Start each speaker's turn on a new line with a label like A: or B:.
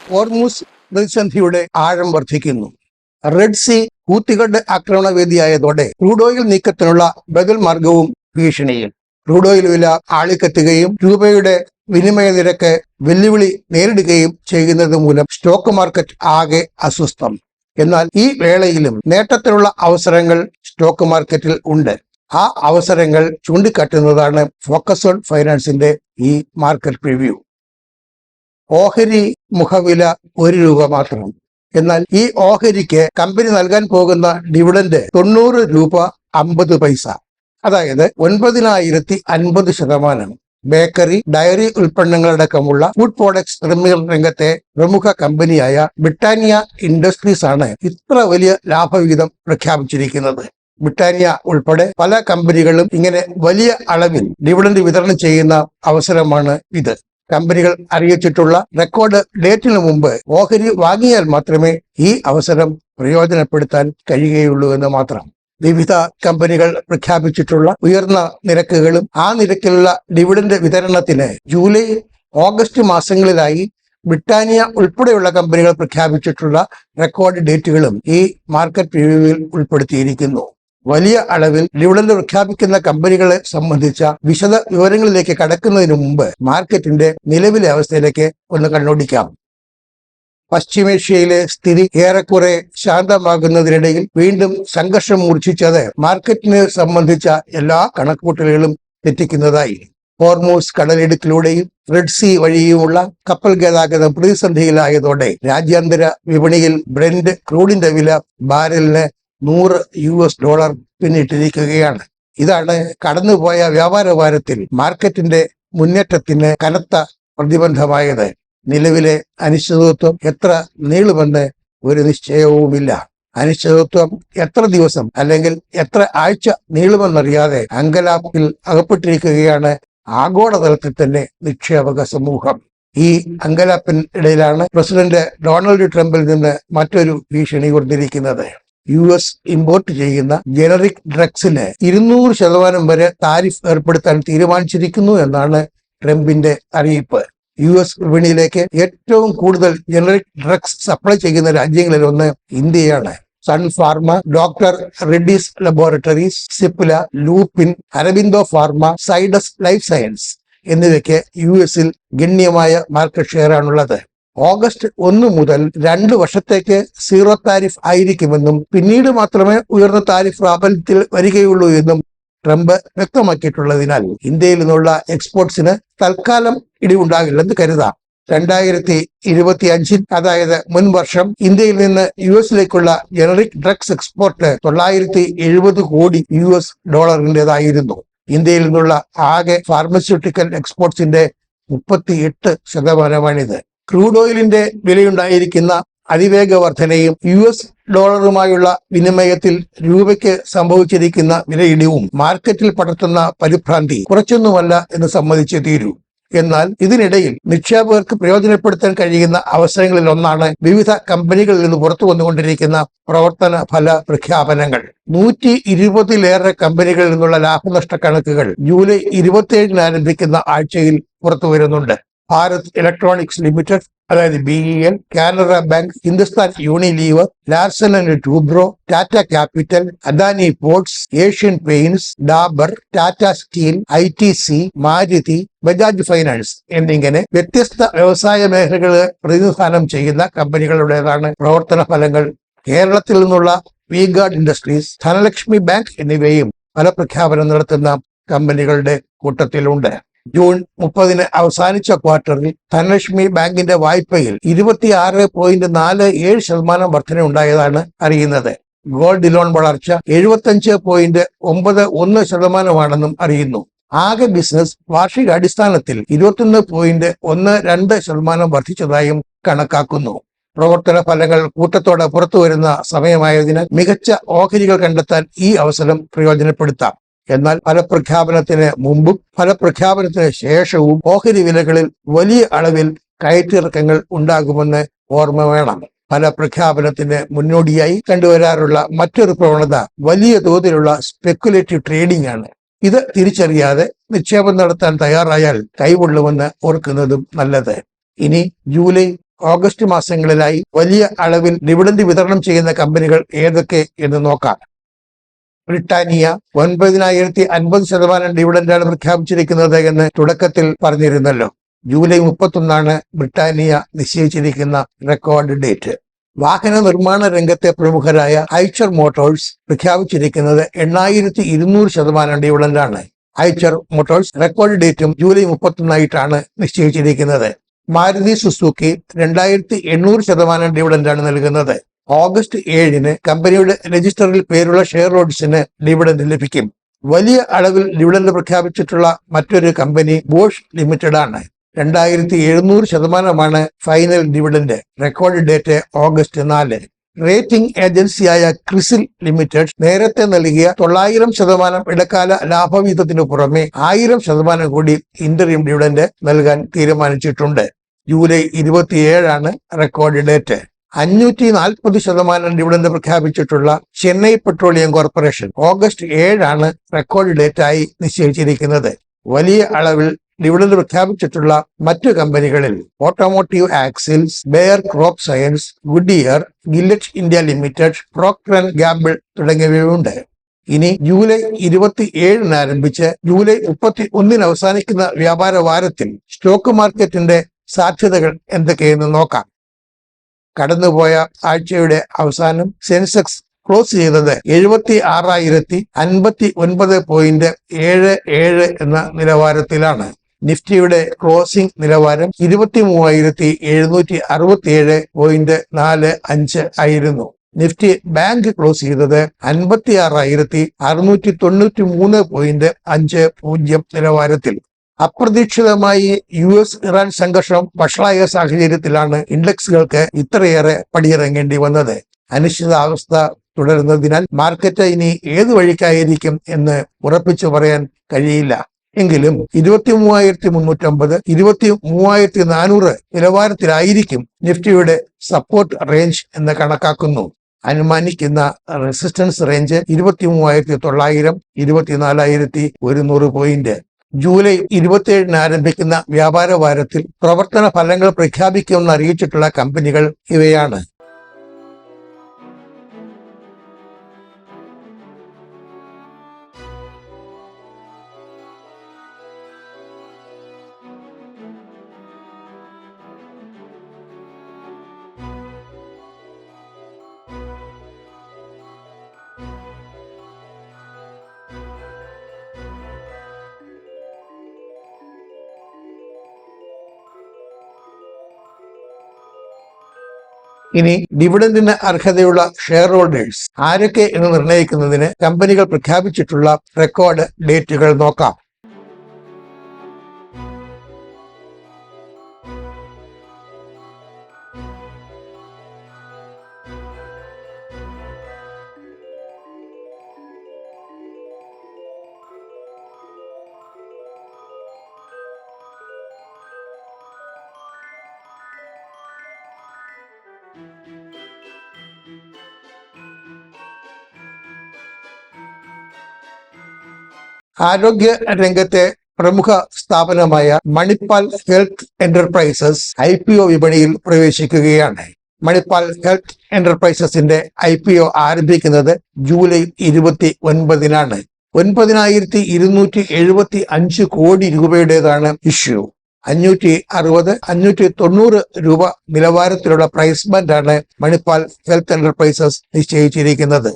A: Hormuz പ്രതിസന്ധിയുടെ ആഴം വർദ്ധിക്കുന്നു. റെഡ് സീ ഹൂത്തികളുടെ ആക്രമണവേദിയായതോടെ ക്രൂഡ് ഓയിൽ നീക്കത്തിനുള്ള ബദൽ മാർഗവും ഭീഷണിയിൽ. ക്രൂഡ് ഓയിൽ വില ആളിക്കത്തുകയും രൂപയുടെ വിനിമയ നിരക്ക് വെല്ലുവിളി നേരിടുകയും ചെയ്യുന്നത് മൂലം സ്റ്റോക്ക് മാർക്കറ്റ് ആകെ അസ്വസ്ഥം. എന്നാൽ ഈ വേളയിലും നേട്ടത്തിനുള്ള അവസരങ്ങൾ സ്റ്റോക്ക് മാർക്കറ്റിൽ ഉണ്ട്. ആ അവസരങ്ങൾ ചൂണ്ടിക്കാട്ടുന്നതാണ് ഫോക്കസ് ഓൺ ഫൈനാൻസിന്റെ ഈ മാർക്കറ്റ് പ്രിവ്യൂ. ഓഹരി മുഖവില 1 രൂപ മാത്രം. എന്നാൽ ഈ ഓഹരിക്ക് കമ്പനി നൽകാൻ പോകുന്ന ഡിവിഡന്റ് 90 രൂപ 50 പൈസ, അതായത് 9050%. ബേക്കറി, ഡയറി ഉൽപ്പന്നങ്ങളടക്കമുള്ള ഫുഡ് പ്രോഡക്ട്സ് നിർമ്മാണ രംഗത്തെ പ്രമുഖ കമ്പനിയായ ബ്രിട്ടാനിയ ഇൻഡസ്ട്രീസ് ആണ് ഇത്ര വലിയ ലാഭവിഹിതം പ്രഖ്യാപിച്ചിരിക്കുന്നത്. ബ്രിട്ടാനിയ ഉൾപ്പെടെ പല കമ്പനികളും ഇങ്ങനെ വലിയ അളവിൽ ഡിവിഡന്റ് വിതരണം ചെയ്യുന്ന അവസരമാണ് ഇത്. കമ്പനികൾ അറിയിച്ചിട്ടുള്ള റെക്കോർഡ് ഡേറ്റിന് മുമ്പ് ഓഹരി വാങ്ങിയാൽ മാത്രമേ ഈ അവസരം പ്രയോജനപ്പെടുത്താൻ കഴിയുകയുള്ളൂ എന്ന് മാത്രം. വിവിധ കമ്പനികൾ പ്രഖ്യാപിച്ചിട്ടുള്ള ഉയർന്ന നിരക്കുകളും ആ നിരക്കിലുള്ള ഡിവിഡന്റ് വിതരണത്തിന് ജൂലൈ, ഓഗസ്റ്റ് മാസങ്ങളിലായി ബ്രിട്ടാനിയ ഉൾപ്പെടെയുള്ള കമ്പനികൾ പ്രഖ്യാപിച്ചിട്ടുള്ള റെക്കോർഡ് ഡേറ്റുകളും ഈ മാർക്കറ്റ് റിവ്യൂവിൽ ഉൾപ്പെടുത്തിയിരിക്കുന്നു. വലിയ അളവിൽ ഡിവിഡന്റ് പ്രഖ്യാപിക്കുന്ന കമ്പനികളെ സംബന്ധിച്ച വിശദ വിവരങ്ങളിലേക്ക് കടക്കുന്നതിന് മുമ്പ് മാർക്കറ്റിന്റെ നിലവിലെ അവസ്ഥയിലേക്ക് ഒന്ന് കണ്ണോടിക്കാം. പശ്ചിമേഷ്യയിലെ സ്ഥിതി ഏറെക്കുറെ ശാന്തമാകുന്നതിനിടയിൽ വീണ്ടും സംഘർഷം മൂർച്ഛിച്ചത് മാർക്കറ്റിനെ സംബന്ധിച്ച എല്ലാ കണക്കുകൂട്ടലുകളും തെറ്റിക്കുന്നതായി. ഹോർമൂസ് കടലിടുക്കിലൂടെയും റെഡ് സീ വഴിയുമുള്ള കപ്പൽ ഗതാഗതം പ്രതിസന്ധിയിലായതോടെ രാജ്യാന്തര വിപണിയിൽ ബ്രെന്റ് ക്രൂഡിന്റെ വില ബാരലിന് $100 പിന്നിട്ടിരിക്കുകയാണ്. ഇതാണ് കടന്നുപോയ വ്യാപാര വാരത്തിൽ മാർക്കറ്റിന്റെ മുന്നേറ്റത്തിന് കനത്ത പ്രതിബന്ധമായത്. നിലവിലെ അനിശ്ചിതത്വം എത്ര നീളുമെന്ന് ഒരു നിശ്ചയവുമില്ല. അനിശ്ചിതത്വം എത്ര ദിവസം അല്ലെങ്കിൽ എത്ര ആഴ്ച നീളുമെന്നറിയാതെ അങ്കലാപ്പിൽ അകപ്പെട്ടിരിക്കുകയാണ് ആഗോളതലത്തിൽ തന്നെ നിക്ഷേപക സമൂഹം. ഈ അങ്കലാപ്പിനിടയിലാണ് പ്രസിഡന്റ് ഡൊണാൾഡ് ട്രംപിൽ നിന്ന് മറ്റൊരു ഭീഷണി കൊണ്ടിരിക്കുന്നത്. US ഇമ്പോർട്ട് ചെയ്യുന്ന ജനറിക് ഡ്രഗ്സിന് 200% വരെ താരിഫ് ഏർപ്പെടുത്താൻ തീരുമാനിച്ചിരിക്കുന്നു എന്നാണ് ട്രംപിന്റെ അറിയിപ്പ്. US വിപണിയിലേക്ക് ഏറ്റവും കൂടുതൽ ജനറിക് ഡ്രഗ്സ് സപ്ലൈ ചെയ്യുന്ന രാജ്യങ്ങളിൽ ഒന്ന് ഇന്ത്യയാണ്. സൺ ഫാർമ, ഡോക്ടർ റെഡ്ഡീസ് ലബോറട്ടറീസ്, സിപ്ല, ലൂപ്പിൻ, അരബിന്ദോ ഫാർമ, സൈഡസ് ലൈഫ് സയൻസ് എന്നിവയ്ക്ക് US ഗണ്യമായ മാർക്കറ്റ് ഷെയർ ആണുള്ളത്. ഓഗസ്റ്റ് 1 മുതൽ 2 വർഷത്തേക്ക് 0 താരിഫ് ആയിരിക്കുമെന്നും പിന്നീട് മാത്രമേ ഉയർന്ന താരിഫ് പ്രാബല്യത്തിൽ വരികയുള്ളൂ എന്നും ട്രംപ് വ്യക്തമാക്കിയിട്ടുള്ളതിനാൽ ഇന്ത്യയിൽ നിന്നുള്ള എക്സ്പോർട്സിന് തൽക്കാലം ഇടിവുണ്ടാകില്ലെന്ന് കരുതാം. 2025, അതായത് മുൻ വർഷം ഇന്ത്യയിൽ നിന്ന് US ജനറിക് ഡ്രഗ്സ് എക്സ്പോർട്ട് $970 കോടി ഇന്ത്യയിൽ നിന്നുള്ള ആകെ ഫാർമസ്യൂട്ടിക്കൽ എക്സ്പോർട്സിന്റെ 38%. ക്രൂഡ് ഓയിലിന്റെ വിലയുണ്ടായിരിക്കുന്ന അതിവേഗ വർധനയും $ഡോളറുമായുള്ള വിനിമയത്തിൽ രൂപയ്ക്ക് സംഭവിച്ചിരിക്കുന്ന വിലയിടിവും മാർക്കറ്റിൽ പടർത്തുന്ന പരിഭ്രാന്തി കുറച്ചൊന്നുമല്ല എന്ന് സമ്മതിച്ചേ തീരൂ. എന്നാൽ ഇതിനിടയിൽ നിക്ഷേപകർക്ക് പ്രയോജനപ്പെടുത്താൻ കഴിയുന്ന അവസരങ്ങളിൽ ഒന്നാണ് വിവിധ കമ്പനികളിൽ നിന്ന് പുറത്തു വന്നുകൊണ്ടിരിക്കുന്ന പ്രവർത്തന ഫല പ്രഖ്യാപനങ്ങൾ. 120-ലേറെ കമ്പനികളിൽ നിന്നുള്ള ലാഭനഷ്ട കണക്കുകൾ ജൂലൈ 27 ആരംഭിക്കുന്ന ആഴ്ചയിൽ പുറത്തു വരുന്നുണ്ട്. ഭാരത് ഇലക്ട്രോണിക്സ് ലിമിറ്റഡ്, അതായത് BEL, Canara bank, Hindustan Unilever, Larsen and Toubro, Tata capital, Adani ports, Asian paints, Dabur, Tata steel, ITC, Maruti, Bajaj finance എന്നിങ്ങനെ വ്യത്യസ്ത വ്യവസായ മേഖലകളെ പ്രതിനിധാനം ചെയ്യുന്ന കമ്പനികളുടേതാണ് പ്രവർത്തന ഫലങ്ങൾ. കേരളത്തിൽ നിന്നുള്ള V-Guard ഇൻഡസ്ട്രീസ്, ധനലക്ഷ്മി ബാങ്ക് എന്നിവയും ഫലപ്രഖ്യാപനം നടത്തുന്ന കമ്പനികളുടെ കൂട്ടത്തിലുണ്ട്. ജൂൺ 30 അവസാനിച്ച ക്വാർട്ടറിൽ ധനലക്ഷ്മി ബാങ്കിന്റെ വായ്പയിൽ 26.47% വർധന ഉണ്ടായതാണ് അറിയുന്നത്. ഗോൾഡ് ലോൺ വളർച്ച 75.91% അറിയുന്നു. ആകെ ബിസിനസ് വാർഷികാടിസ്ഥാനത്തിൽ 21.12% വർദ്ധിച്ചതായും കണക്കാക്കുന്നു. പ്രവർത്തന ഫലങ്ങൾ കൂട്ടത്തോടെ പുറത്തുവരുന്ന സമയമായതിനാൽ മികച്ച ഓഹരികൾ കണ്ടെത്താൻ ഈ അവസരം പ്രയോജനപ്പെടുത്താം. എന്നാൽ ഫലപ്രഖ്യാപനത്തിന് മുമ്പും ഫലപ്രഖ്യാപനത്തിന് ശേഷവും ഓഹരി വിലകളിൽ വലിയ അളവിൽ കയറ്റിറക്കങ്ങൾ ഉണ്ടാകുമെന്ന് ഓർമ്മ വേണം. ഫലപ്രഖ്യാപനത്തിന് മുന്നോടിയായി കണ്ടുവരാറുള്ള മറ്റൊരു പ്രവണത വലിയ തോതിലുള്ള സ്പെക്കുലേറ്റീവ് ട്രേഡിംഗ് ആണ്. ഇത് തിരിച്ചറിയാതെ നിക്ഷേപം നടത്താൻ തയ്യാറായാൽ കൈകൊള്ളുമെന്ന് ഓർക്കുന്നതും നല്ലത്. ഇനി ജൂലൈ, ഓഗസ്റ്റ് മാസങ്ങളിലായി വലിയ അളവിൽ ഡിവിഡന്റ് വിതരണം ചെയ്യുന്ന കമ്പനികൾ ഏതൊക്കെ എന്ന് നോക്കാം. ബ്രിട്ടാനിയ 9,050% ഡിവിഡന്റാണ് പ്രഖ്യാപിച്ചിരിക്കുന്നത് എന്ന് തുടക്കത്തിൽ പറഞ്ഞിരുന്നല്ലോ. ജൂലൈ 31 ബ്രിട്ടാനിയ നിശ്ചയിച്ചിരിക്കുന്ന റെക്കോർഡ് ഡേറ്റ്. വാഹന നിർമ്മാണ രംഗത്തെ പ്രമുഖരായ ഐച്ചർ മോട്ടോഴ്സ് പ്രഖ്യാപിച്ചിരിക്കുന്നത് 8,200% ഡിവിഡന്റാണ്. ഐച്ചർ മോട്ടോഴ്സ് റെക്കോർഡ് ഡേറ്റും ജൂലൈ 31 നിശ്ചയിച്ചിരിക്കുന്നത്. മാരുതി സുസുക്കി 2,800% ഡിവിഡന്റാണ് നൽകുന്നത്. ഓഗസ്റ്റ് 7 കമ്പനിയുടെ രജിസ്റ്ററിൽ പേരുള്ള ഷെയർ ഹോൾഡേഴ്സിന് ഡിവിഡന്റ് ലഭിക്കും. വലിയ അളവിൽ ഡിവിഡന്റ് പ്രഖ്യാപിച്ചിട്ടുള്ള മറ്റൊരു കമ്പനി ബോഷ് ലിമിറ്റഡ് ആണ്. 2,700% final dividend. Record date August 4. Rating ഏജൻസിയായ ക്രിസിൽ ലിമിറ്റഡ് നേരത്തെ നൽകിയ 900% ഇടക്കാല ലാഭവിഹിതത്തിനു പുറമെ 1000% കൂടി ഇന്ററിം ഡിവിഡന്റ് നൽകാൻ തീരുമാനിച്ചിട്ടുണ്ട്. July 27 record date. 540% ഡിവിഡന്റ് പ്രഖ്യാപിച്ചിട്ടുള്ള ചെന്നൈ പെട്രോളിയം കോർപ്പറേഷൻ ഓഗസ്റ്റ് 7 റെക്കോർഡ് ഡേറ്റായി നിശ്ചയിച്ചിരിക്കുന്നത്. വലിയ അളവിൽ ഡിവിഡന്റ് പ്രഖ്യാപിച്ചിട്ടുള്ള മറ്റു കമ്പനികളിൽ Automotive Axles, Bayer Crop Science, Goodyear, Gillette India Limited, Procter and Gamble തുടങ്ങിയവയുണ്ട്. ഇനി ജൂലൈ 27 ആരംഭിച്ച് ജൂലൈ 31 അവസാനിക്കുന്ന വ്യാപാര വാരത്തിൽ സ്റ്റോക്ക് മാർക്കറ്റിന്റെ സാധ്യതകൾ എന്തൊക്കെയെന്ന് നോക്കാം. കടന്നുപോയ ആഴ്ചയുടെ അവസാനം സെൻസെക്സ് ക്ലോസ് ചെയ്തത് 76,059.77 എന്ന നിലവാരത്തിലാണ്. നിഫ്റ്റിയുടെ ക്ലോസിംഗ് നിലവാരം 23,767.45 ആയിരുന്നു. നിഫ്റ്റി ബാങ്ക് ക്ലോസ് ചെയ്തത് 56,693.50 നിലവാരത്തിൽ. അപ്രതീക്ഷിതമായി US ഇറാൻ സംഘർഷം വഷളായ സാഹചര്യത്തിലാണ് ഇൻഡെക്സുകൾക്ക് ഇത്രയേറെ പടിയിറങ്ങേണ്ടി വന്നത്. അനിശ്ചിതാവസ്ഥ തുടരുന്നതിനാൽ മാർക്കറ്റ് ഇനി ഏതു വഴിക്കായിരിക്കും എന്ന് ഉറപ്പിച്ചു പറയാൻ കഴിയില്ല. എങ്കിലും 23,350, 23,400 നിലവാരത്തിലായിരിക്കും നിഫ്റ്റിയുടെ സപ്പോർട്ട് റേഞ്ച് എന്ന് കണക്കാക്കുന്നു. അനുമാനിക്കുന്ന റെസിസ്റ്റൻസ് റേഞ്ച് 23,900, 24,100 പോയിന്റ്. ജൂലൈ 27 ആരംഭിക്കുന്ന വ്യാപാര വാരത്തിൽ പ്രവർത്തന ഫലങ്ങൾ പ്രഖ്യാപിക്കുമെന്ന് അറിയിച്ചിട്ടുള്ള കമ്പനികൾ ഇവയാണ്. ഇനി ഡിവിഡന്റിന് അർഹതയുള്ള ഷെയർ ഹോൾഡേഴ്സ് ആരൊക്കെ എന്ന് നിർണ്ണയിക്കുന്നതിന് കമ്പനികൾ പ്രഖ്യാപിച്ചിട്ടുള്ള റെക്കോർഡ് ഡേറ്റുകൾ നോക്കാം. ആരോഗ്യ രംഗത്തെ പ്രമുഖ സ്ഥാപനമായ മണിപ്പാൽ ഹെൽത്ത് എന്റർപ്രൈസസ് IPO വിപണിയിൽ പ്രവേശിക്കുകയാണ്. മണിപ്പാൽ ഹെൽത്ത് എന്റർപ്രൈസസിന്റെ IPO ആരംഭിക്കുന്നത് ജൂലൈ 29. 9,275 കോടി രൂപയുടേതാണ് ഇഷ്യൂ. 560-590 രൂപ നിലവാരത്തിലുള്ള പ്രൈസ് ബാൻഡാണ് മണിപ്പാൽ ഹെൽത്ത് എന്റർപ്രൈസസ് നിശ്ചയിച്ചിരിക്കുന്നത്.